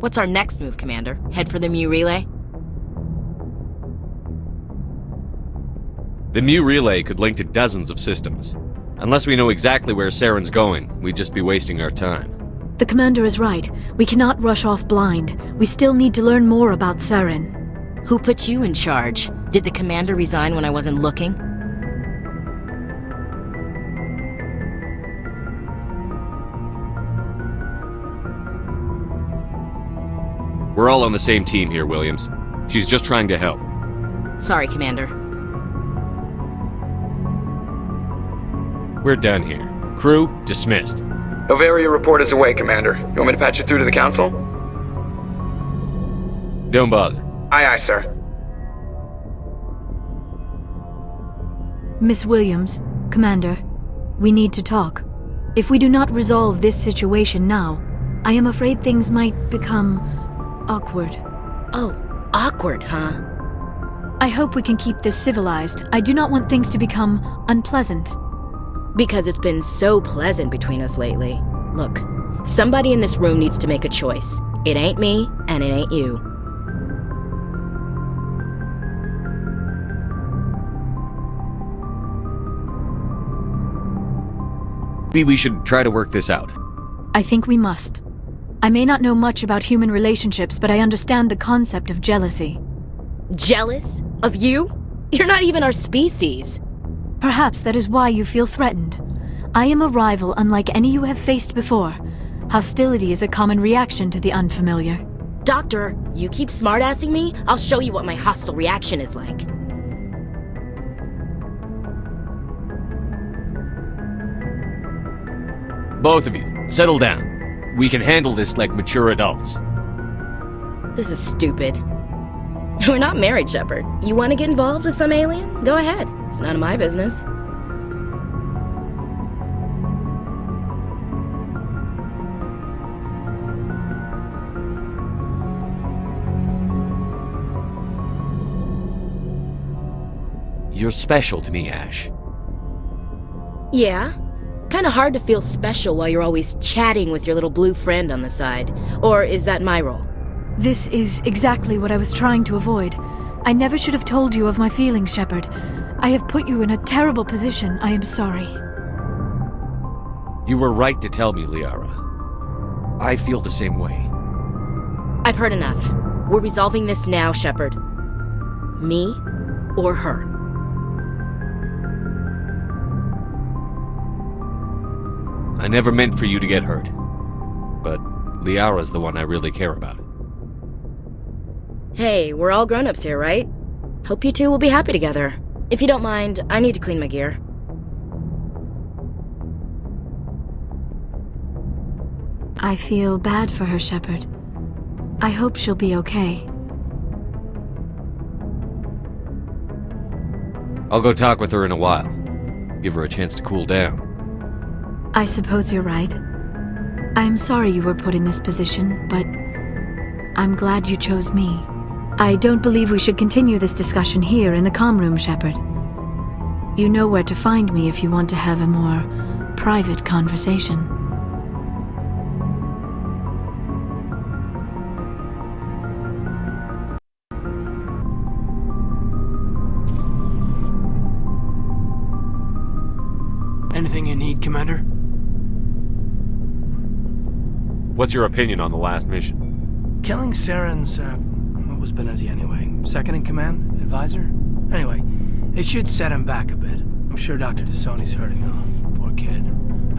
What's our next move, Commander? Head for the Mu relay? The Mu relay could link to dozens of systems. Unless we know exactly where Saren's going, we'd just be wasting our time. The Commander is right. We cannot rush off blind. We still need to learn more about Saren. Who put you in charge? Did the Commander resign when I wasn't looking? We're all on the same team here, Williams. She's just trying to help. Sorry, Commander. We're done here. Crew, dismissed. Novaria report is away, Commander. You want me to patch you through to the Council? Don't bother. Aye, aye, sir. Miss Williams, Commander, we need to talk. If we do not resolve this situation now, I am afraid things might become awkward. Oh, awkward, huh? I hope we can keep this civilized. I do not want things to become unpleasant. Because it's been so pleasant between us lately. Look, somebody in this room needs to make a choice. It ain't me, and it ain't you. Maybe we should try to work this out. I think we must. I may not know much about human relationships, but I understand the concept of jealousy. Jealous? Of you? You're not even our species. Perhaps that is why you feel threatened. I am a rival unlike any you have faced before. Hostility is a common reaction to the unfamiliar. Doctor, you keep smartassing me, I'll show you what my hostile reaction is like. Both of you, settle down. We can handle this like mature adults. This is stupid. We're not married, Shepard. You want to get involved with some alien? Go ahead. It's none of my business. You're special to me, Ash. Yeah? Kinda hard to feel special while you're always chatting with your little blue friend on the side. Or is that my role? This is exactly what I was trying to avoid. I never should have told you of my feelings, Shepard. I have put you in a terrible position. I am sorry. You were right to tell me, Liara. I feel the same way. I've heard enough. We're resolving this now, Shepard. Me or her. I never meant for you to get hurt. But Liara's the one I really care about. Hey, we're all grown-ups here, right? Hope you two will be happy together. If you don't mind, I need to clean my gear. I feel bad for her, Shepard. I hope she'll be okay. I'll go talk with her in a while. Give her a chance to cool down. I suppose you're right. I'm sorry you were put in this position, but I'm glad you chose me. I don't believe we should continue this discussion here in the comm room, Shepard. You know where to find me if you want to have a more private conversation. Anything you need, Commander? What's your opinion on the last mission? Killing Saren's, what was Benezi anyway? Second in command? Advisor? Anyway, it should set him back a bit. I'm sure Dr. Tassoni's hurting though. Poor kid.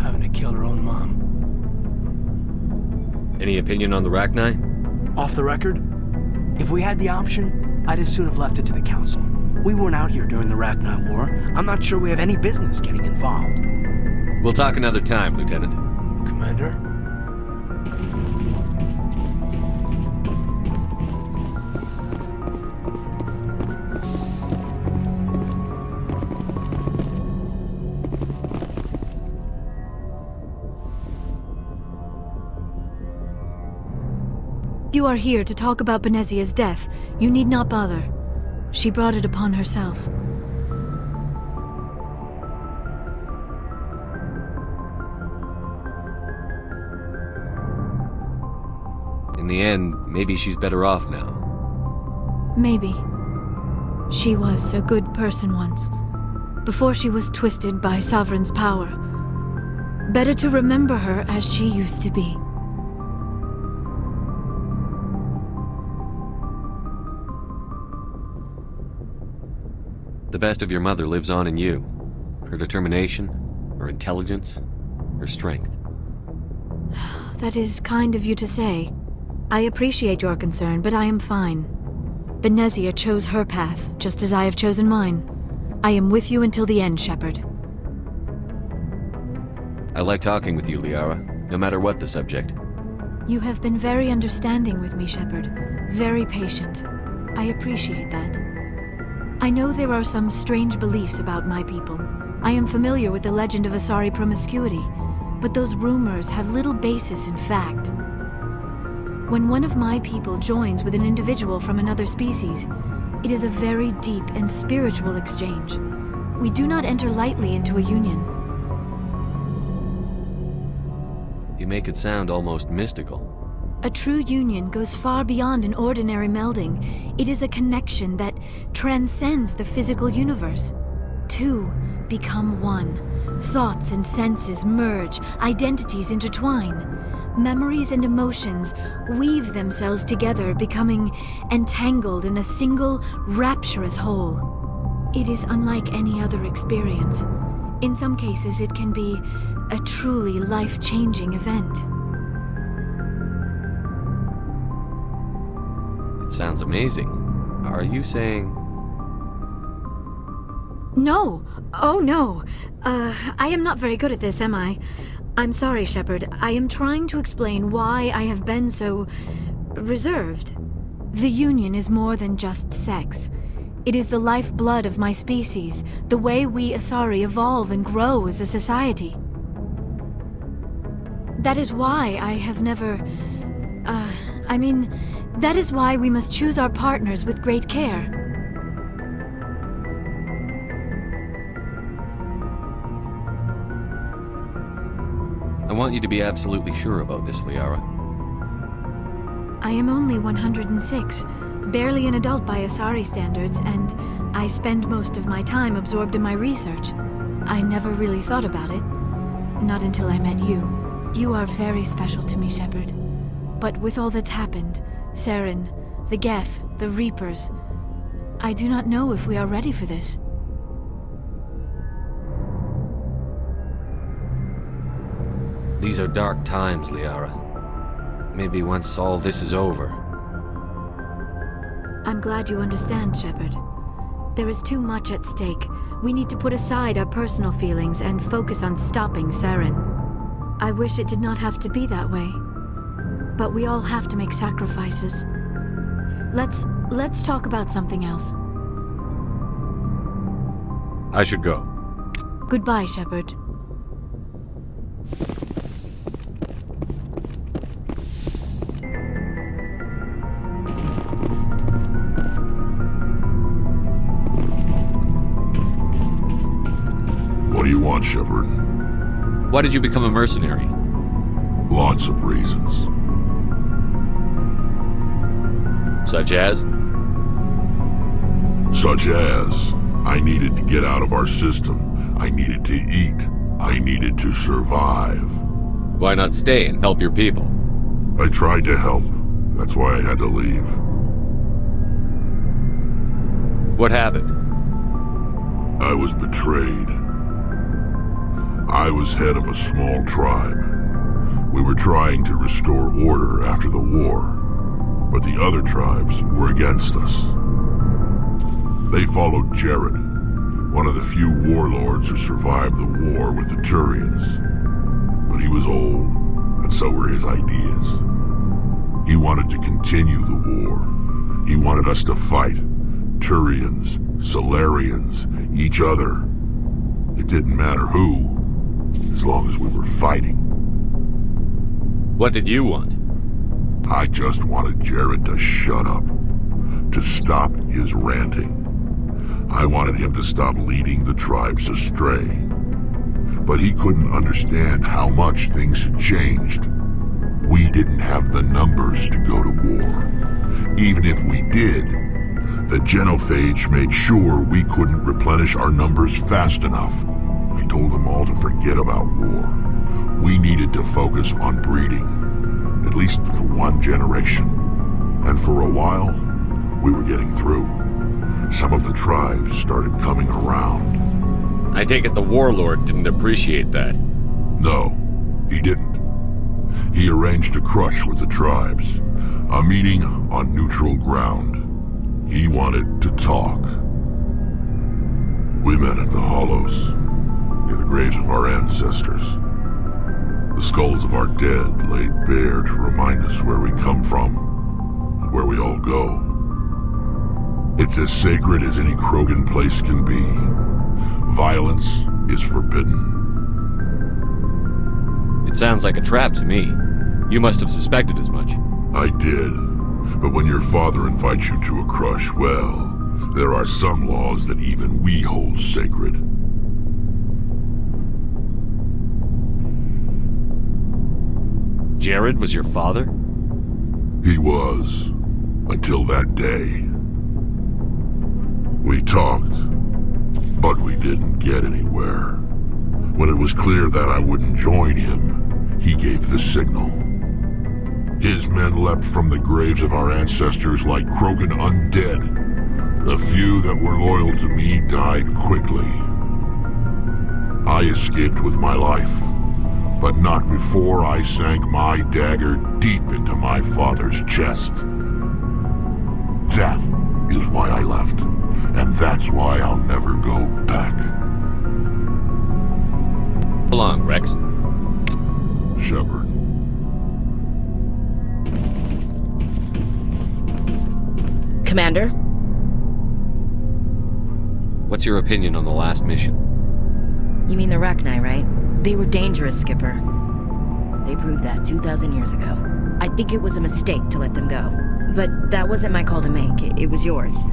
Having to kill her own mom. Any opinion on the Rachni? Off the record? If we had the option, I'd as soon have left it to the Council. We weren't out here during the Rachni War. I'm not sure we have any business getting involved. We'll talk another time, Lieutenant. Commander? You are here to talk about Benezia's death. You need not bother. She brought it upon herself. In the end, maybe she's better off now. Maybe. She was a good person once, before she was twisted by Sovereign's power. Better to remember her as she used to be. The best of your mother lives on in you. Her determination, her intelligence, her strength. That is kind of you to say. I appreciate your concern, but I am fine. Benezia chose her path, just as I have chosen mine. I am with you until the end, Shepard. I like talking with you, Liara, no matter what the subject. You have been very understanding with me, Shepard. Very patient. I appreciate that. I know there are some strange beliefs about my people. I am familiar with the legend of Asari promiscuity, but those rumors have little basis in fact. When one of my people joins with an individual from another species, it is a very deep and spiritual exchange. We do not enter lightly into a union. You make it sound almost mystical. A true union goes far beyond an ordinary melding. It is a connection that transcends the physical universe. Two become one. Thoughts and senses merge, identities intertwine. Memories and emotions weave themselves together, becoming entangled in a single, rapturous whole. It is unlike any other experience. In some cases, it can be a truly life-changing event. It sounds amazing. Are you saying... No! Oh no! I am not very good at this, am I? I'm sorry, Shepard. I am trying to explain why I have been so... reserved. The Union is more than just sex. It is the lifeblood of my species, the way we Asari evolve and grow as a society. That is why I have never... that is why we must choose our partners with great care. I want you to be absolutely sure about this, Liara. I am only 106, barely an adult by Asari standards, and I spend most of my time absorbed in my research. I never really thought about it. Not until I met you. You are very special to me, Shepard. But with all that's happened, Saren, the Geth, the Reapers, I do not know if we are ready for this. These are dark times, Liara. Maybe once all this is over... I'm glad you understand, Shepard. There is too much at stake. We need to put aside our personal feelings and focus on stopping Saren. I wish it did not have to be that way. But we all have to make sacrifices. Let's talk about something else. I should go. Goodbye, Shepard. What do you want, Shepard? Why did you become a mercenary? Lots of reasons. Such as? Such as, I needed to get out of our system. I needed to eat. I needed to survive. Why not stay and help your people? I tried to help. That's why I had to leave. What happened? I was betrayed. I was head of a small tribe. We were trying to restore order after the war, but the other tribes were against us. They followed Jared, one of the few warlords who survived the war with the Turians. But he was old, and so were his ideas. He wanted to continue the war. He wanted us to fight. Turians, Solarians, each other. It didn't matter who, as long as we were fighting. What did you want? I just wanted Jared to shut up, to stop his ranting. I wanted him to stop leading the tribes astray. But he couldn't understand how much things had changed. We didn't have the numbers to go to war. Even if we did, the genophage made sure we couldn't replenish our numbers fast enough. I told them all to forget about war. We needed to focus on breeding, at least for one generation. And for a while, we were getting through. Some of the tribes started coming around. I take it the warlord didn't appreciate that. No, he didn't. He arranged a crush with the tribes, a meeting on neutral ground. He wanted to talk. We met at the Hollows, near the graves of our ancestors. The skulls of our dead laid bare to remind us where we come from and where we all go. It's as sacred as any Krogan place can be. Violence is forbidden. It sounds like a trap to me. You must have suspected as much. I did. But when your father invites you to a crush, well, there are some laws that even we hold sacred. Jared was your father? He was. Until that day. We talked, but we didn't get anywhere. When it was clear that I wouldn't join him, he gave the signal. His men leapt from the graves of our ancestors like Krogan undead. The few that were loyal to me died quickly. I escaped with my life, but not before I sank my dagger deep into my father's chest. That is why I left, and that's why I'll never go back. How long, Rex? Shepard. Commander? What's your opinion on the last mission? You mean the Rachni, right? They were dangerous, Skipper. They proved that 2,000 years ago. I think it was a mistake to let them go. But that wasn't my call to make. It was yours.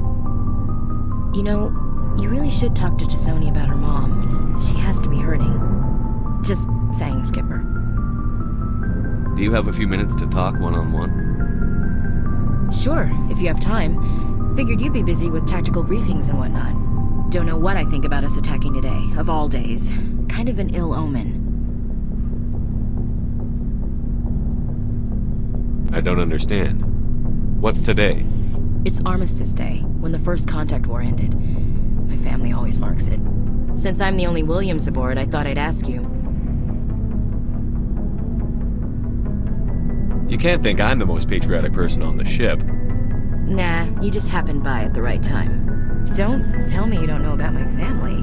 You know, you really should talk to T'Soni about her mom. She has to be hurting. Just saying, Skipper. Do you have a few minutes to talk one-on-one? Sure, if you have time. Figured you'd be busy with tactical briefings and whatnot. Don't know what I think about us attacking today, of all days. Kind of an ill omen. I don't understand. What's today? It's Armistice Day, when the first contact war ended. My family always marks it. Since I'm the only Williams aboard, I thought I'd ask you. You can't think I'm the most patriotic person on the ship. Nah, you just happened by at the right time. Don't tell me you don't know about my family.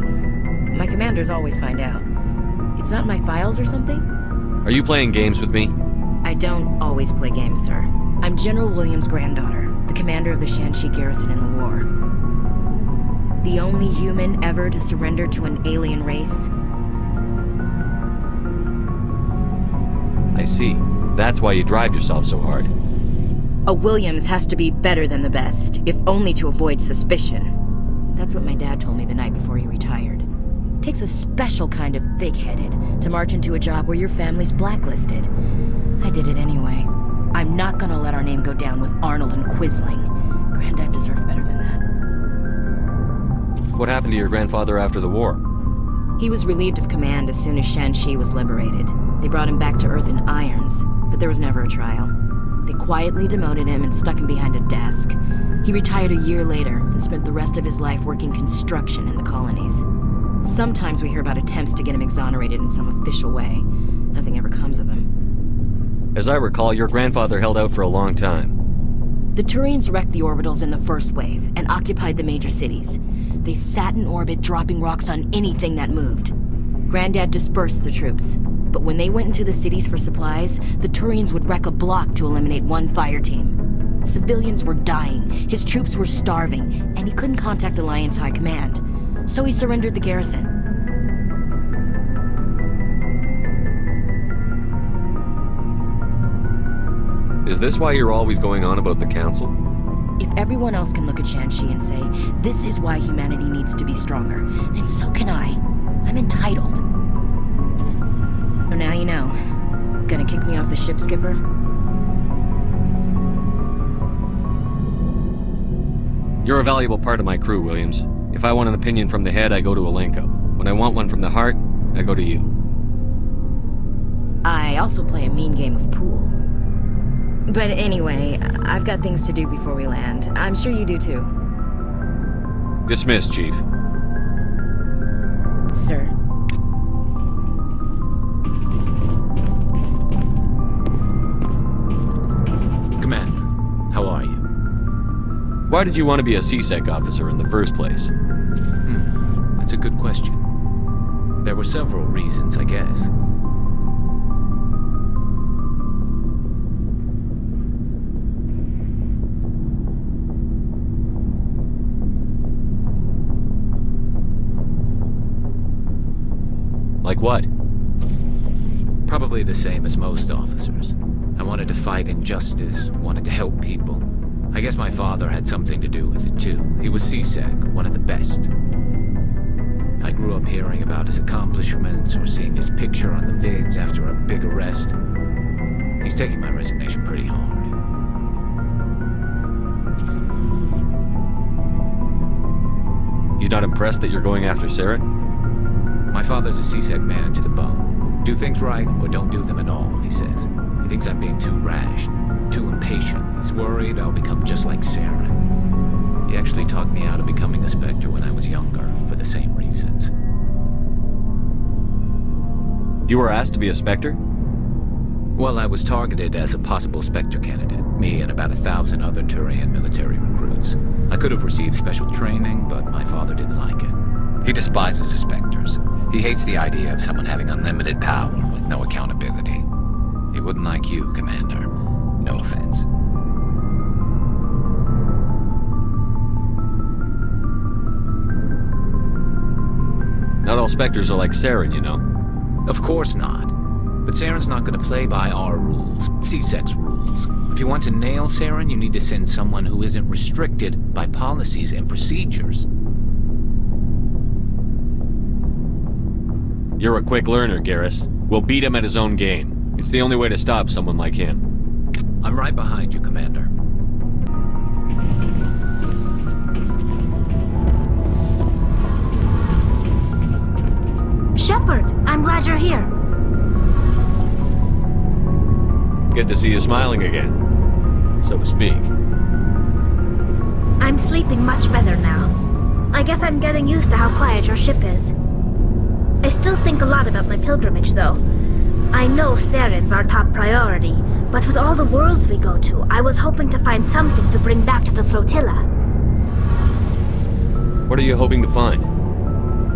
My commanders always find out. It's not in my files or something? Are you playing games with me? I don't always play games, sir. I'm General Williams' granddaughter, the commander of the Shanxi garrison in the war. The only human ever to surrender to an alien race. I see. That's why you drive yourself so hard. A Williams has to be better than the best, if only to avoid suspicion. That's what my dad told me the night before he retired. Takes a special kind of thick-headed to march into a job where your family's blacklisted. I did it anyway. I'm not gonna let our name go down with Arnold and Quisling. Granddad deserved better than that. What happened to your grandfather after the war? He was relieved of command as soon as Shanxi was liberated. They brought him back to Earth in irons, but there was never a trial. They quietly demoted him and stuck him behind a desk. He retired a year later and spent the rest of his life working construction in the colonies. Sometimes we hear about attempts to get him exonerated in some official way. Nothing ever comes of them. As I recall, your grandfather held out for a long time. The Turians wrecked the orbitals in the first wave and occupied the major cities. They sat in orbit, dropping rocks on anything that moved. Granddad dispersed the troops, but when they went into the cities for supplies, the Turians would wreck a block to eliminate one fire team. Civilians were dying, his troops were starving, and he couldn't contact Alliance High Command. So he surrendered the garrison. Is this why you're always going on about the Council? If everyone else can look at Shanxi and say, this is why humanity needs to be stronger, then so can I. I'm entitled. So now you know. Gonna kick me off the ship, Skipper? You're a valuable part of my crew, Williams. If I want an opinion from the head, I go to Alenko. When I want one from the heart, I go to you. I also play a mean game of pool. But anyway, I've got things to do before we land. I'm sure you do too. Dismissed, Chief. Sir. Command, how are you? Why did you want to be a CSEC officer in the first place? That's a good question. There were several reasons, I guess. Like what? Probably the same as most officers. I wanted to fight injustice, wanted to help people. I guess my father had something to do with it too. He was CSEC, one of the best. I grew up hearing about his accomplishments or seeing his picture on the vids after a big arrest. He's taking my resignation pretty hard. He's not impressed that you're going after Saren? My father's a CSEC man to the bone. Do things right or don't do them at all, he says. He thinks I'm being too rash, too impatient. He's worried I'll become just like Saren. He actually talked me out of becoming a Spectre when I was younger, for the same reasons. You were asked to be a Spectre? Well, I was targeted as a possible Spectre candidate, me and about 1,000 other Turian military recruits. I could have received special training, but my father didn't like it. He despises the Spectres. He hates the idea of someone having unlimited power with no accountability. He wouldn't like you, Commander. No offense. Not all Spectres are like Saren, you know. Of course not. But Saren's not going to play by our rules, CSEC's rules. If you want to nail Saren, you need to send someone who isn't restricted by policies and procedures. You're a quick learner, Garrus. We'll beat him at his own game. It's the only way to stop someone like him. I'm right behind you, Commander. Shepard, I'm glad you're here. Good to see you smiling again, so to speak. I'm sleeping much better now. I guess I'm getting used to how quiet your ship is. I still think a lot about my pilgrimage, though. I know Saren's our top priority, but with all the worlds we go to, I was hoping to find something to bring back to the flotilla. What are you hoping to find?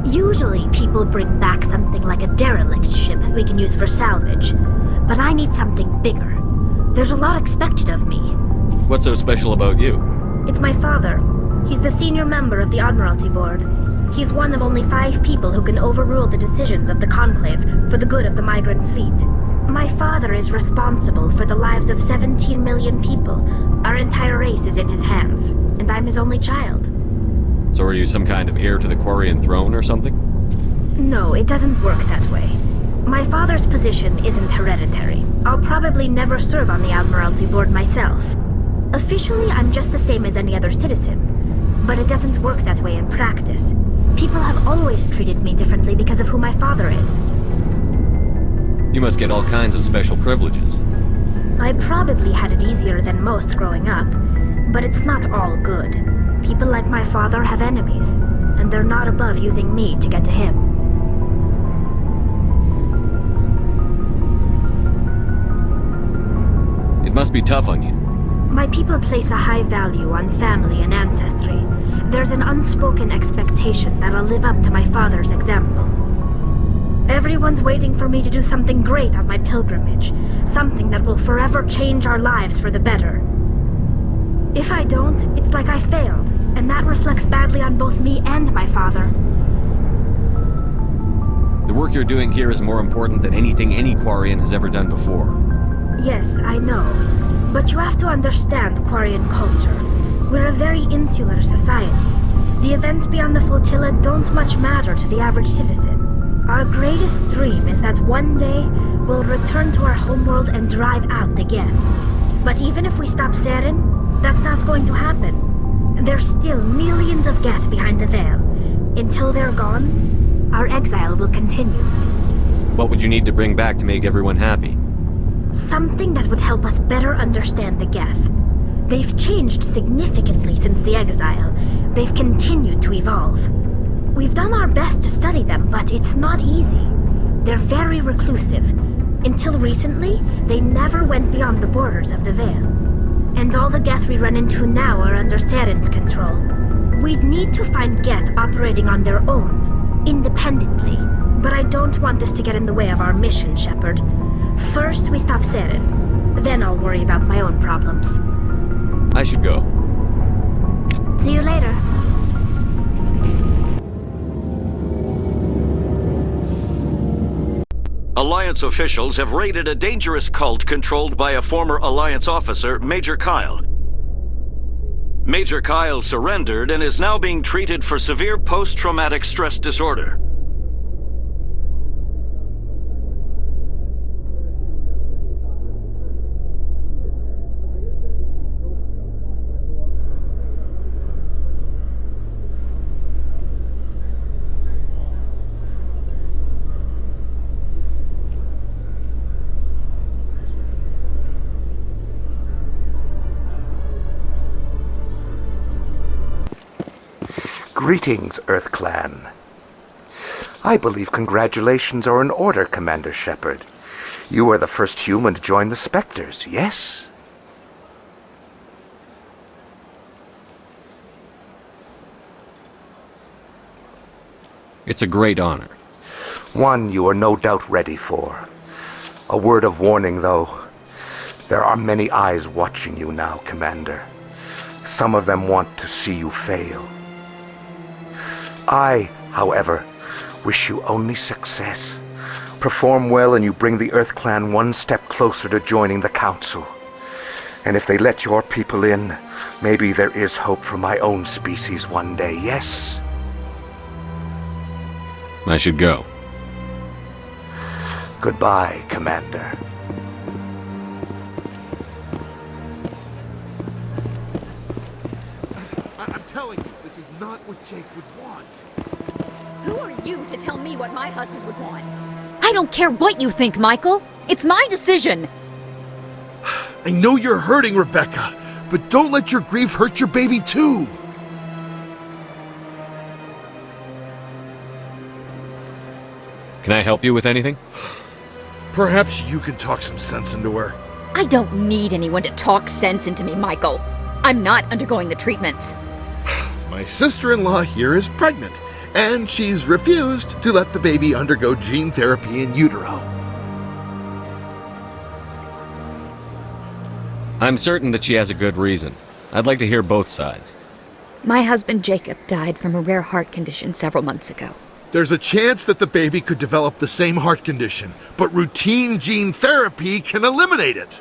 Usually, people bring back something like a derelict ship we can use for salvage, but I need something bigger. There's a lot expected of me. What's so special about you? It's my father. He's the senior member of the Admiralty Board. He's one of only 5 people who can overrule the decisions of the Conclave for the good of the migrant fleet. My father is responsible for the lives of 17 million people. Our entire race is in his hands, and I'm his only child. So are you some kind of heir to the Quarian throne or something? No, it doesn't work that way. My father's position isn't hereditary. I'll probably never serve on the Admiralty Board myself. Officially, I'm just the same as any other citizen, but it doesn't work that way in practice. People have always treated me differently because of who my father is. You must get all kinds of special privileges. I probably had it easier than most growing up, but it's not all good. People like my father have enemies, and they're not above using me to get to him. It must be tough on you. My people place a high value on family and ancestry. There's an unspoken expectation that I'll live up to my father's example. Everyone's waiting for me to do something great on my pilgrimage, something that will forever change our lives for the better. If I don't, it's like I failed, and that reflects badly on both me and my father. The work you're doing here is more important than anything any Quarian has ever done before. Yes, I know. But you have to understand Quarian culture. We're a very insular society. The events beyond the flotilla don't much matter to the average citizen. Our greatest dream is that one day we'll return to our homeworld and drive out the Geth. But even if we stop Saren, that's not going to happen. There's still millions of Geth behind the veil. Until they're gone, our exile will continue. What would you need to bring back to make everyone happy? Something that would help us better understand the Geth. They've changed significantly since the exile. They've continued to evolve. We've done our best to study them, but it's not easy. They're very reclusive. Until recently, they never went beyond the borders of the Veil. And all the Geth we run into now are under Saren's control. We'd need to find Geth operating on their own, independently. But I don't want this to get in the way of our mission, Shepard. First, we stop Saren. Then I'll worry about my own problems. I should go. See you later. Alliance officials have raided a dangerous cult controlled by a former Alliance officer, Major Kyle. Major Kyle surrendered and is now being treated for severe post-traumatic stress disorder. Greetings, Earth Clan. I believe congratulations are in order, Commander Shepard. You are the first human to join the Spectres, yes? It's a great honor. One you are no doubt ready for. A word of warning, though. There are many eyes watching you now, Commander. Some of them want to see you fail. I, however, wish you only success. Perform well and you bring the Earth Clan one step closer to joining the Council. And if they let your people in, maybe there is hope for my own species one day, yes? I should go. Goodbye, Commander. I'm telling you, this is not what Jake would want. Who are you to tell me what my husband would want? I don't care what you think, Michael. It's my decision. I know you're hurting, Rebecca, but don't let your grief hurt your baby too. Can I help you with anything? Perhaps you can talk some sense into her. I don't need anyone to talk sense into me, Michael. I'm not undergoing the treatments. My sister-in-law here is pregnant, and she's refused to let the baby undergo gene therapy in utero. I'm certain that she has a good reason. I'd like to hear both sides. My husband Jacob died from a rare heart condition several months ago. There's a chance that the baby could develop the same heart condition, but routine gene therapy can eliminate it.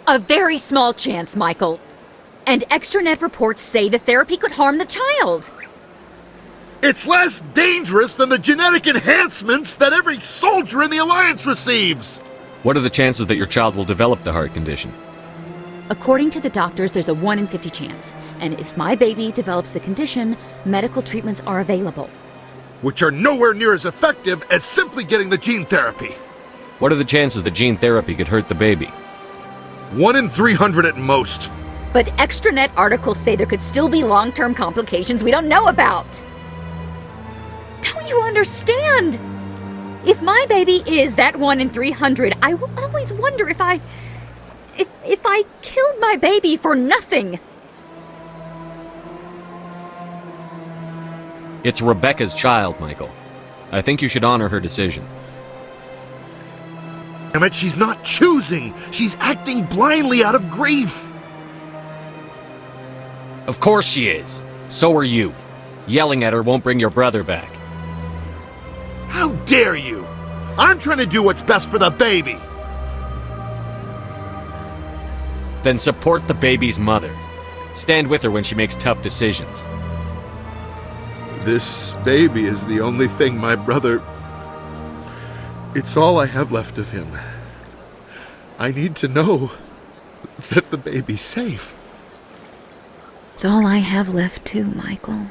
A very small chance, Michael. And extranet reports say the therapy could harm the child. It's less dangerous than the genetic enhancements that every soldier in the Alliance receives. What are the chances that your child will develop the heart condition? According to the doctors, there's a 1 in 50 chance. And if my baby develops the condition, medical treatments are available. Which are nowhere near as effective as simply getting the gene therapy. What are the chances that gene therapy could hurt the baby? 1 in 300 at most. But extranet articles say there could still be long-term complications we don't know about. Don't you understand? If my baby is that 1 in 300, I will always wonder if I killed my baby for nothing. It's Rebecca's child, Michael. I think you should honor her decision. Damn it, she's not choosing. She's acting blindly out of grief. Of course she is. So are you. Yelling at her won't bring your brother back. How dare you? I'm trying to do what's best for the baby. Then support the baby's mother. Stand with her when she makes tough decisions. This baby is the only thing my brother... It's all I have left of him. I need to know that the baby's safe. It's all I have left too, Michael.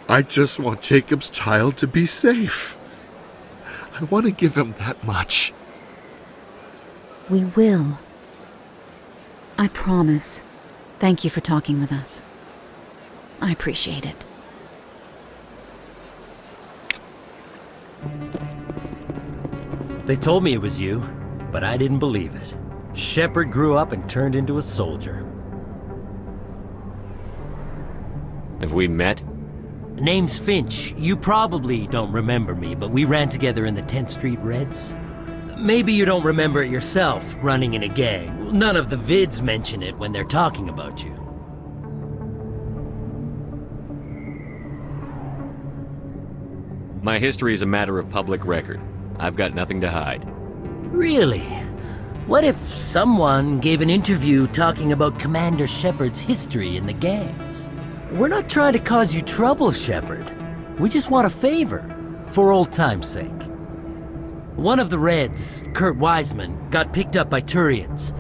I just want Jacob's child to be safe. I want to give him that much. We will. I promise. Thank you for talking with us. I appreciate it. They told me it was you, but I didn't believe it. Shepard grew up and turned into a soldier. Have we met? Name's Finch. You probably don't remember me, but we ran together in the 10th Street Reds. Maybe you don't remember it yourself, running in a gang. None of the vids mention it when they're talking about you. My history is a matter of public record. I've got nothing to hide. Really? What if someone gave an interview talking about Commander Shepard's history in the gangs? We're not trying to cause you trouble, Shepard. We just want a favor, for old time's sake. One of the Reds, Kurt Wiseman, got picked up by Turians.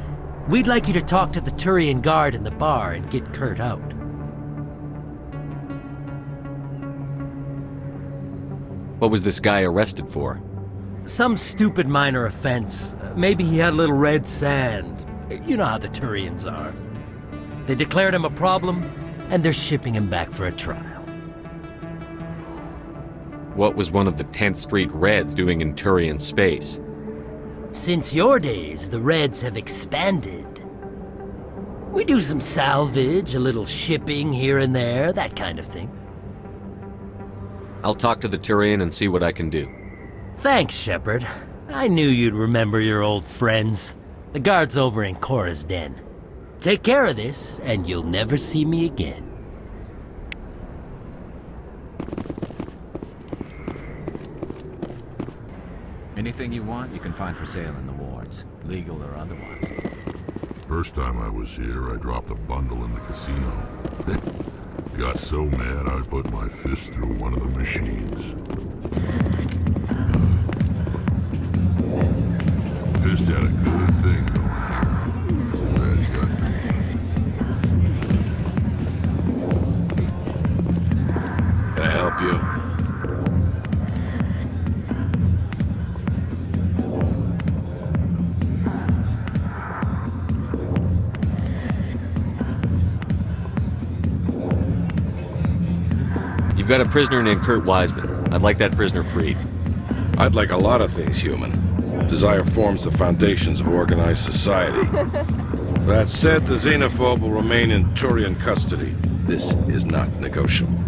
We'd like you to talk to the Turian guard in the bar and get Kurt out. What was this guy arrested for? Some stupid minor offense. Maybe he had a little red sand. You know how the Turians are. They declared him a problem, and they're shipping him back for a trial. What was one of the 10th Street Reds doing in Turian space? Since your days, the Reds have expanded. We do some salvage, a little shipping here and there, that kind of thing. I'll talk to the Turian and see what I can do. Thanks, Shepard. I knew you'd remember your old friends. The guard's over in Cora's den. Take care of this, and you'll never see me again. Anything you want, you can find for sale in the wards, legal or otherwise. First time I was here, I dropped a bundle in the casino. Got so mad I put my fist through one of the machines. Fist had a good thing going here. Too bad he got me. Can I help you? You've got a prisoner named Kurt Wiseman. I'd like that prisoner freed. I'd like a lot of things, human. Desire forms the foundations of organized society. That said, the xenophobe will remain in Turian custody. This is not negotiable.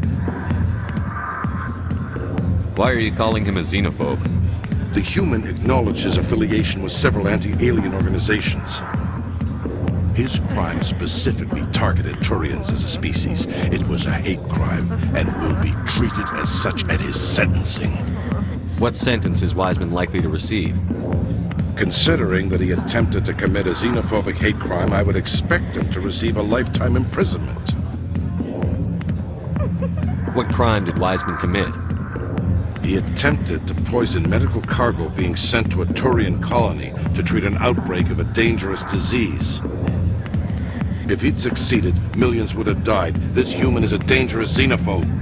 Why are you calling him a xenophobe? The human acknowledged his affiliation with several anti-alien organizations. His crime specifically targeted Turians as a species. It was a hate crime and will be treated as such at his sentencing. What sentence is Wiseman likely to receive? Considering that he attempted to commit a xenophobic hate crime, I would expect him to receive a lifetime imprisonment. What crime did Wiseman commit? He attempted to poison medical cargo being sent to a Turian colony to treat an outbreak of a dangerous disease. If he'd succeeded, millions would have died. This human is a dangerous xenophobe.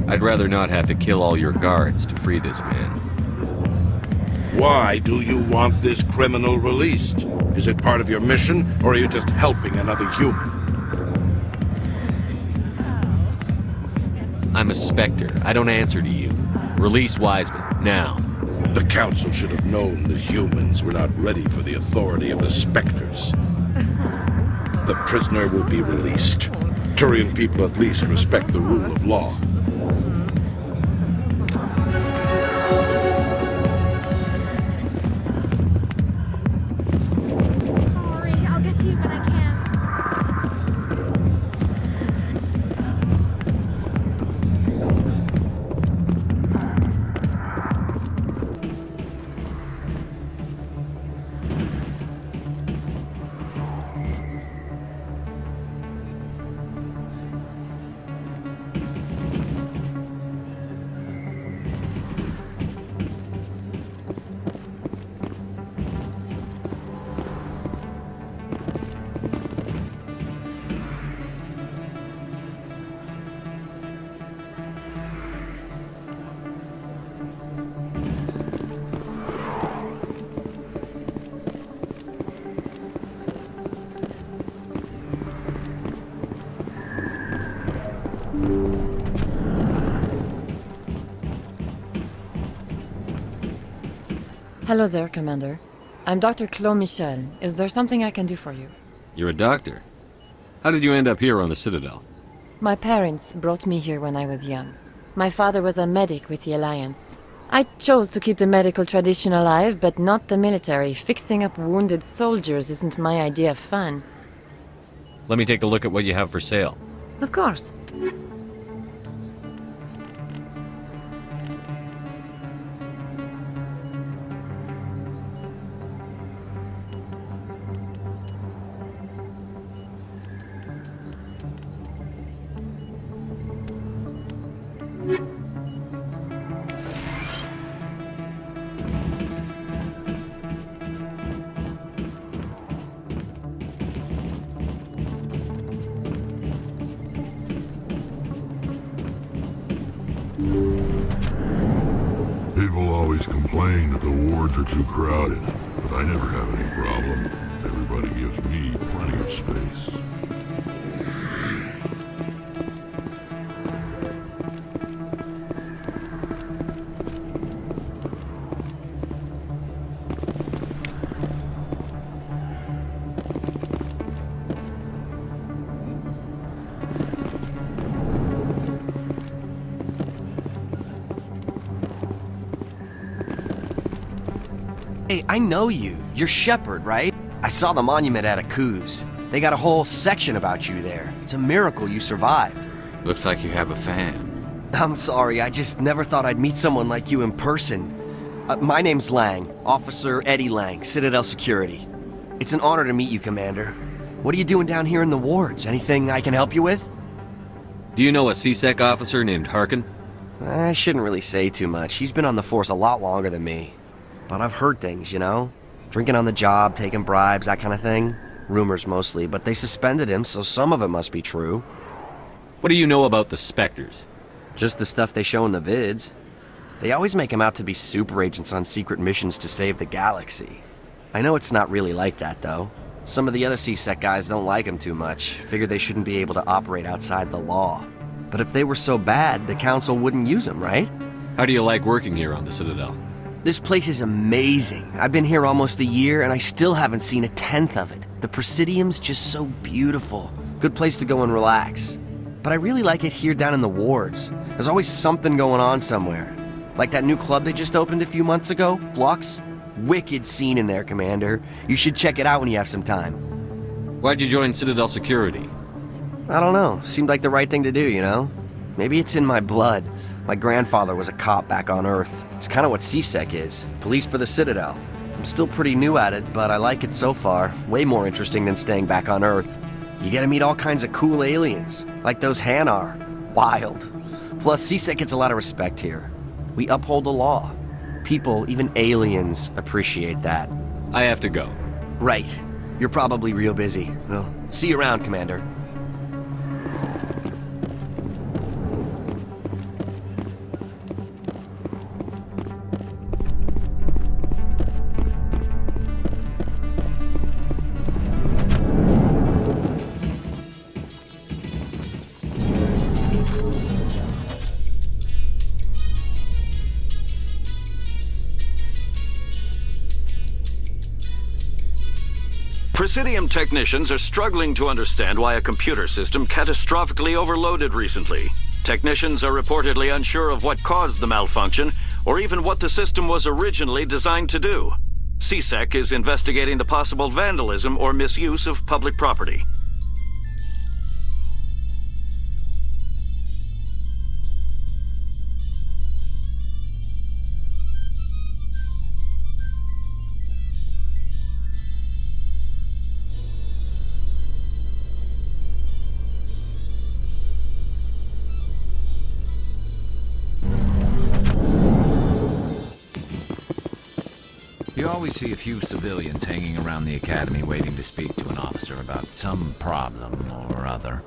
I'd rather not have to kill all your guards to free this man. Why do you want this criminal released? Is it part of your mission, or are you just helping another human? I'm a Spectre. I don't answer to you. Release Wiseman, now. The Council should have known the humans were not ready for the authority of the Spectres. The prisoner will be released. Turian people at least respect the rule of law. Hello there, Commander. I'm Dr. Claude Michel. Is there something I can do for you? You're a doctor. How did you end up here on the Citadel? My parents brought me here when I was young. My father was a medic with the Alliance. I chose to keep the medical tradition alive, but not the military. Fixing up wounded soldiers isn't my idea of fun. Let me take a look at what you have for sale. Of course. People always complain that the wards are too crowded, but I never have any problem. Everybody gives me plenty of space. Hey, I know you. You're Shepard, right? I saw the monument at Aku's. They got a whole section about you there. It's a miracle you survived. Looks like you have a fan. I'm sorry, I just never thought I'd meet someone like you in person. My name's Lang, Officer Eddie Lang, Citadel Security. It's an honor to meet you, Commander. What are you doing down here in the wards? Anything I can help you with? Do you know a CSEC officer named Harkin? I shouldn't really say too much. He's been on the force a lot longer than me. But I've heard things, you know? Drinking on the job, taking bribes, that kind of thing. Rumors mostly, but they suspended him, so some of it must be true. What do you know about the Spectres? Just the stuff they show in the vids. They always make him out to be super agents on secret missions to save the galaxy. I know it's not really like that, though. Some of the other CSEC guys don't like him too much, figure they shouldn't be able to operate outside the law. But if they were so bad, the Council wouldn't use him, right? How do you like working here on the Citadel? This place is amazing. I've been here almost a year and I still haven't seen a tenth of it. The Presidium's just so beautiful. Good place to go and relax. But I really like it here down in the wards. There's always something going on somewhere. Like that new club they just opened a few months ago, Flux. Wicked scene in there, Commander. You should check it out when you have some time. Why'd you join Citadel Security? I don't know. Seemed like the right thing to do, you know? Maybe it's in my blood. My grandfather was a cop back on Earth. It's kind of what CSEC is. Police for the Citadel. I'm still pretty new at it, but I like it so far. Way more interesting than staying back on Earth. You get to meet all kinds of cool aliens, like those Hanar. Wild. Plus, CSEC gets a lot of respect here. We uphold the law. People, even aliens, appreciate that. I have to go. Right. You're probably real busy. Well, see you around, Commander. Presidium technicians are struggling to understand why a computer system catastrophically overloaded recently. Technicians are reportedly unsure of what caused the malfunction, or even what the system was originally designed to do. CSEC is investigating the possible vandalism or misuse of public property. You always see a few civilians hanging around the academy waiting to speak to an officer about some problem or other.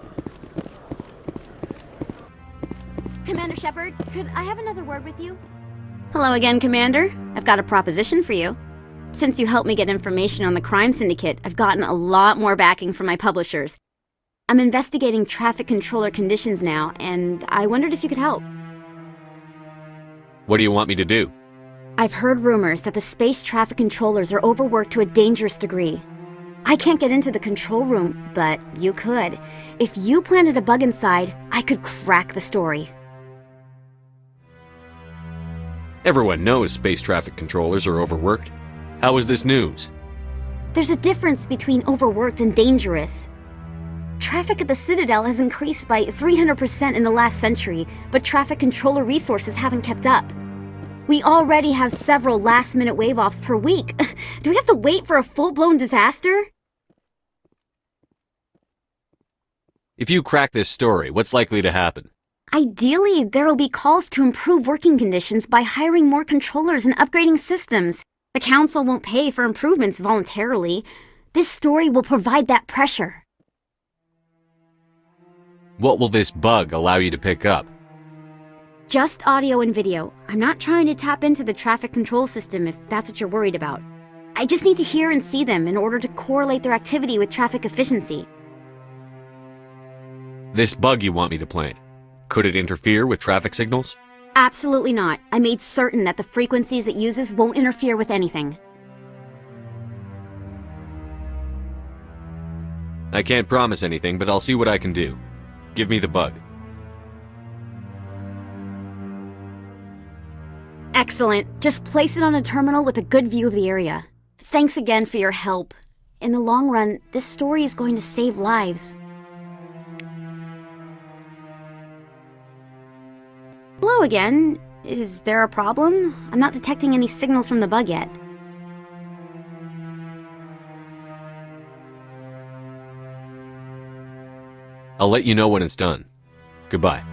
Commander Shepard, could I have another word with you? Hello again, Commander. I've got a proposition for you. Since you helped me get information on the crime syndicate, I've gotten a lot more backing from my publishers. I'm investigating traffic controller conditions now, and I wondered if you could help. What do you want me to do? I've heard rumors that the space traffic controllers are overworked to a dangerous degree. I can't get into the control room, but you could. If you planted a bug inside, I could crack the story. Everyone knows space traffic controllers are overworked. How is this news? There's a difference between overworked and dangerous. Traffic at the Citadel has increased by 300% in the last century, but traffic controller resources haven't kept up. We already have several last-minute wave-offs per week. Do we have to wait for a full-blown disaster? If you crack this story, what's likely to happen? Ideally, there will be calls to improve working conditions by hiring more controllers and upgrading systems. The Council won't pay for improvements voluntarily. This story will provide that pressure. What will this bug allow you to pick up? Just audio and video. I'm not trying to tap into the traffic control system if that's what you're worried about. I just need to hear and see them in order to correlate their activity with traffic efficiency. This bug you want me to plant, could it interfere with traffic signals? Absolutely not. I made certain that the frequencies it uses won't interfere with anything. I can't promise anything, but I'll see what I can do. Give me the bug. Excellent. Just place it on a terminal with a good view of the area. Thanks again for your help. In the long run, this story is going to save lives. Hello again. Is there a problem? I'm not detecting any signals from the bug yet. I'll let you know when it's done. Goodbye.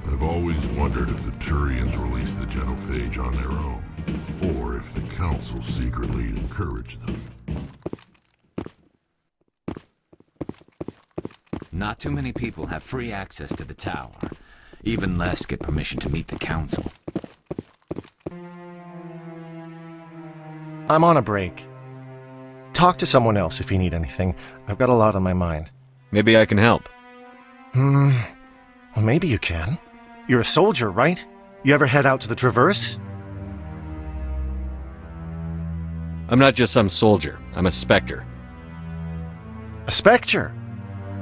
I've always wondered if the Turians released the genophage on their own, or if the Council secretly encouraged them. Not too many people have free access to the tower. Even less get permission to meet the Council. I'm on a break. Talk to someone else if you need anything. I've got a lot on my mind. Maybe I can help. Well, maybe you can. You're a soldier, right? You ever head out to the Traverse? I'm not just some soldier. I'm a Spectre. A Spectre?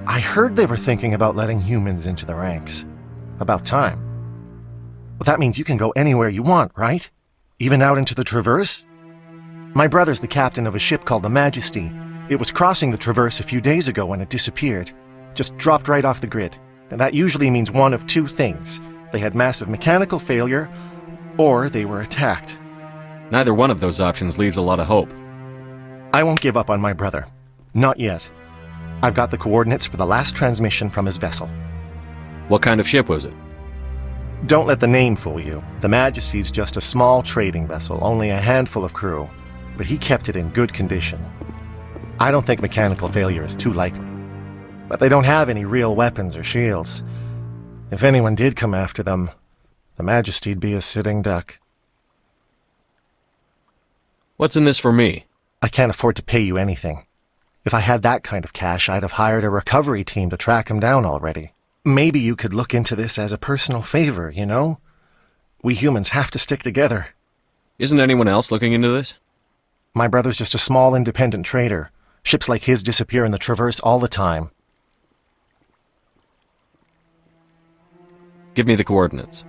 I heard they were thinking about letting humans into the ranks. About time. Well, that means you can go anywhere you want, right? Even out into the Traverse? My brother's the captain of a ship called the Majesty. It was crossing the Traverse a few days ago when it disappeared. Just dropped right off the grid. And that usually means one of two things. They had massive mechanical failure, or they were attacked. Neither one of those options leaves a lot of hope. I won't give up on my brother. Not yet. I've got the coordinates for the last transmission from his vessel. What kind of ship was it? Don't let the name fool you. The Majesty's just a small trading vessel, only a handful of crew. But he kept it in good condition. I don't think mechanical failure is too likely. But they don't have any real weapons or shields. If anyone did come after them, the Majesty'd be a sitting duck. What's in this for me? I can't afford to pay you anything. If I had that kind of cash, I'd have hired a recovery team to track him down already. Maybe you could look into this as a personal favor, you know? We humans have to stick together. Isn't anyone else looking into this? My brother's just a small independent trader. Ships like his disappear in the Traverse all the time. Give me the coordinates.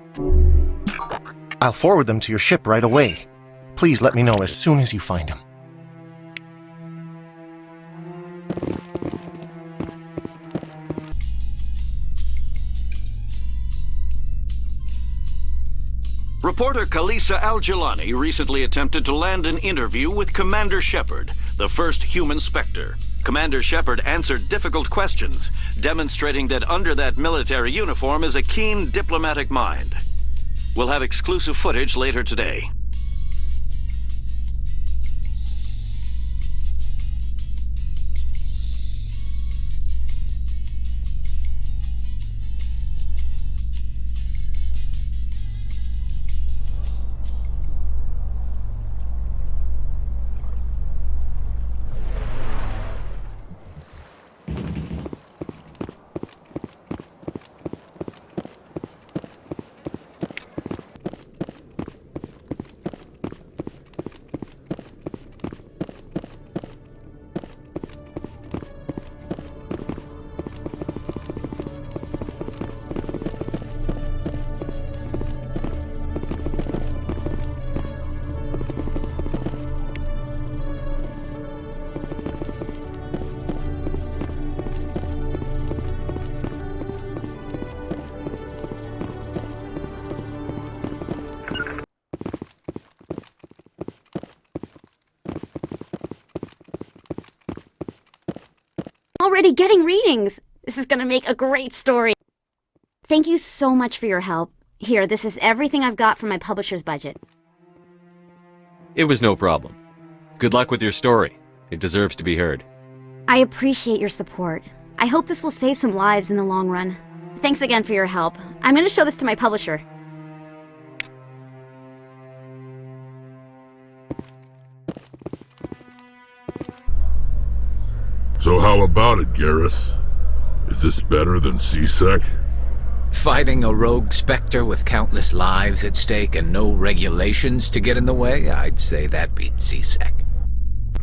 I'll forward them to your ship right away. Please let me know as soon as you find them. Reporter Khalisa Al-Jilani recently attempted to land an interview with Commander Shepard, the first human Spectre. Commander Shepard answered difficult questions, demonstrating that under that military uniform is a keen diplomatic mind. We'll have exclusive footage later today. already getting readings. This is gonna make a great story. Thank you so much for your help. Here, this is everything I've got from my publisher's budget. It was no problem. Good luck with your story. It deserves to be heard. I appreciate your support. I hope this will save some lives in the long run. Thanks again for your help. I'm gonna show this to my publisher. So how about it, Garrus? Is this better than CSEC? Fighting a rogue Spectre with countless lives at stake and no regulations to get in the way? I'd say that beats CSEC.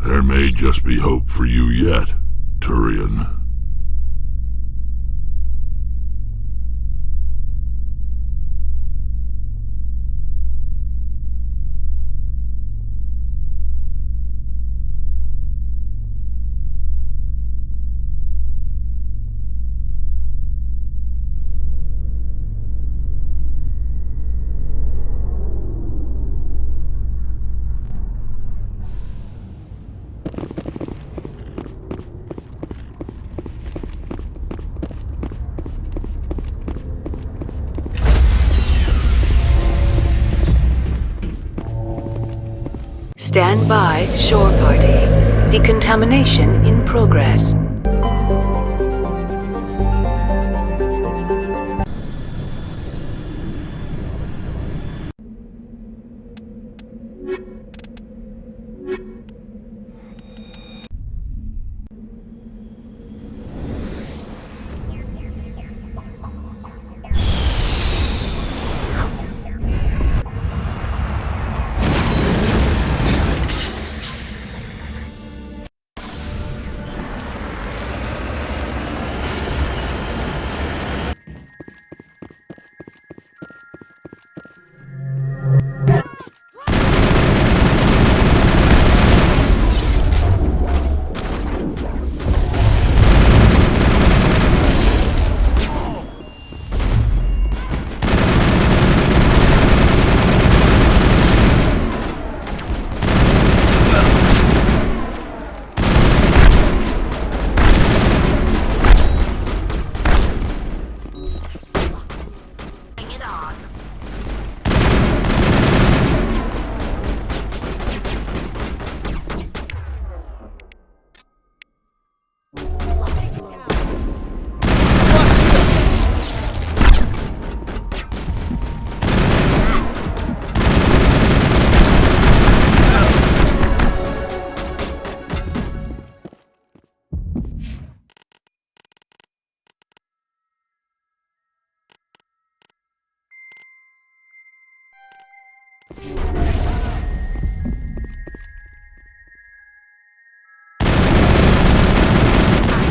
There may just be hope for you yet, Turian. Stand by, shore party. Decontamination in progress.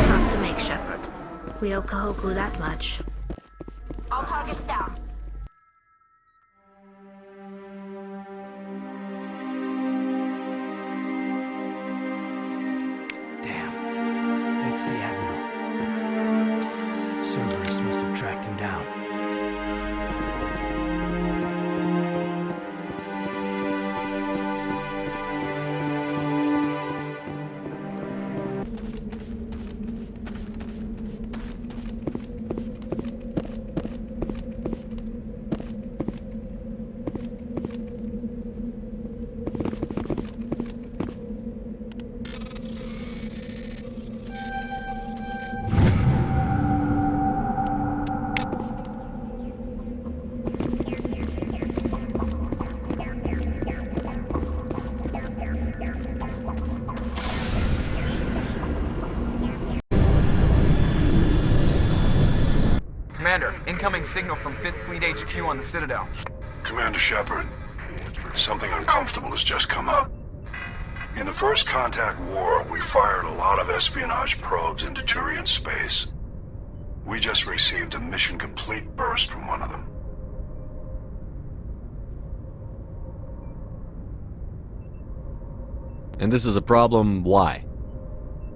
Not to make, Shepard. We owe Kahoku that much. All targets down. Damn. It's the Admiral. Cerberus must have tracked him down. Commander, incoming signal from 5th Fleet HQ on the Citadel. Commander Shepard, something uncomfortable has just come up. In the First Contact War, we fired a lot of espionage probes into Turian space. We just received a mission complete burst from one of them. And this is a problem, why?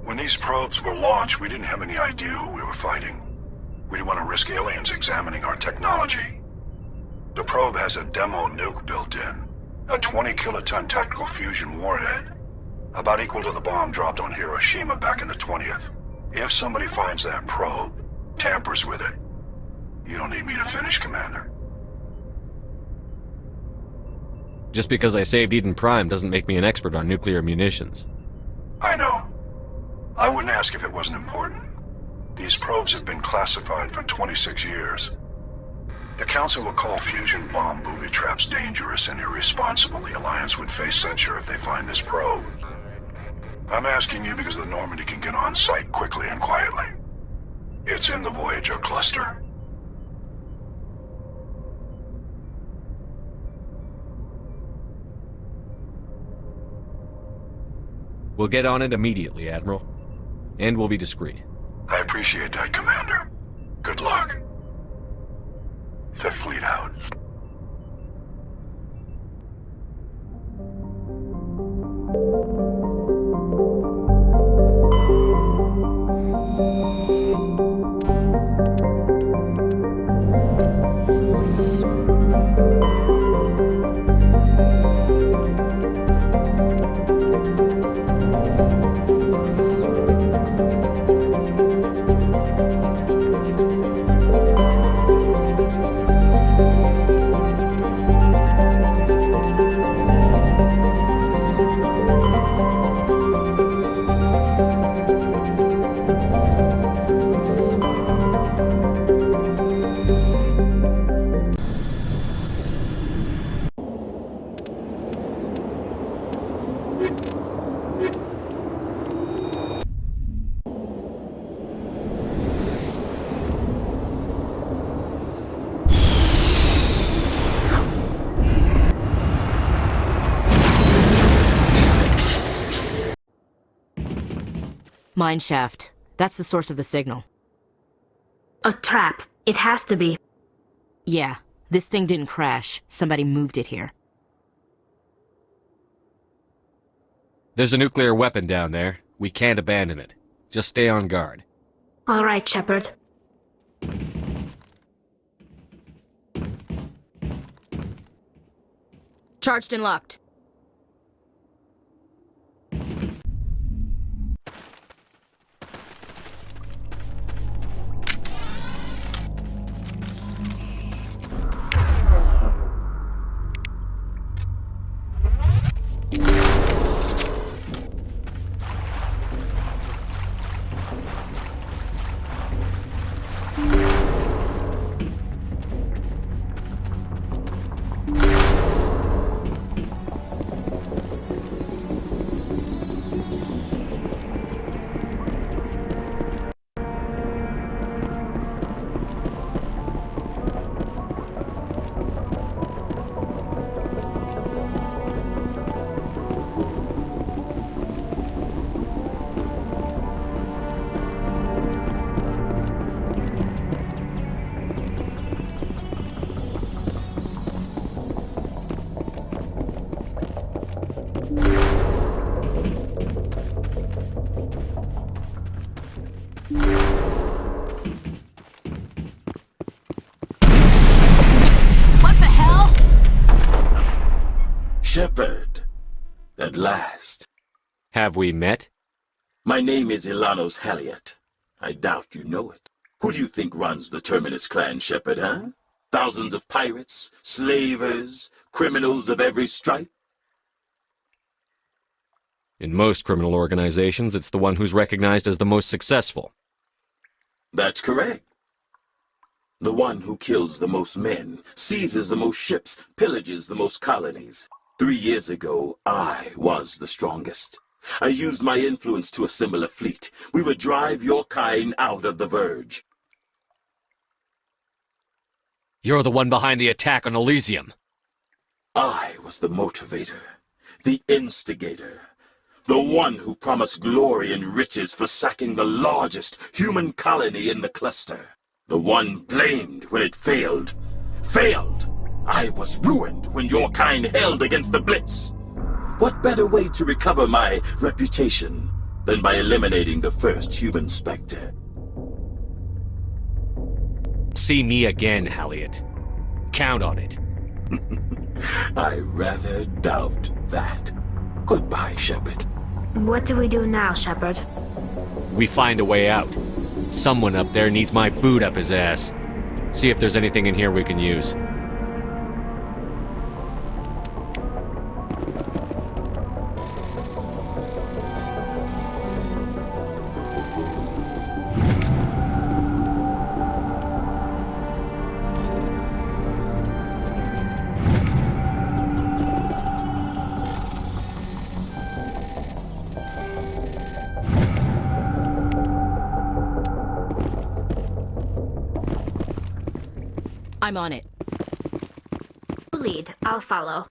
When these probes were launched, we didn't have any idea who we were fighting. We didn't want to risk aliens examining our technology. The probe has a demo nuke built in, a 20-kiloton tactical fusion warhead, about equal to the bomb dropped on Hiroshima back in the 20th. If somebody finds that probe, tampers with it, you don't need me to finish, Commander. Just because I saved Eden Prime doesn't make me an expert on nuclear munitions. I know. I wouldn't ask if it wasn't important. These probes have been classified for 26 years. The Council will call fusion bomb booby traps dangerous and irresponsible. The Alliance would face censure if they find this probe. I'm asking you because the Normandy can get on site quickly and quietly. It's in the Voyager cluster. We'll get on it immediately, Admiral. And we'll be discreet. I appreciate that, Commander. Good luck. Fifth Fleet out. Mine shaft. That's the source of the signal. A trap. It has to be. Yeah, this thing didn't crash. Somebody moved it here. There's a nuclear weapon down there. We can't abandon it. Just stay on guard. All right, Shepard. Charged and locked. Shepard, at last. Have we met? My name is Ilanos Halliot. I doubt you know it. Who do you think runs the Terminus clan, Shepard, huh? Thousands of pirates, slavers, criminals of every stripe? In most criminal organizations, it's the one who's recognized as the most successful. That's correct. The one who kills the most men, seizes the most ships, pillages the most colonies. 3 years ago, I was the strongest. I used my influence to assemble a fleet. We would drive your kind out of the Verge. You're the one behind the attack on Elysium. I was the motivator, the instigator, the one who promised glory and riches for sacking the largest human colony in the cluster. The one blamed when it failed. Failed! I was ruined when your kind held against the Blitz. What better way to recover my reputation than by eliminating the first human Spectre? See me again, Halliot. Count on it. I rather doubt that. Goodbye, Shepard. What do we do now, Shepard? we find a way out. Someone up there needs my boot up his ass. See if there's anything in here we can use. I'm on it. Lead. I'll follow.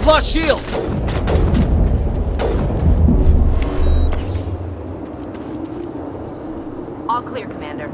Lost shields! All clear, Commander.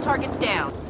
Target's down.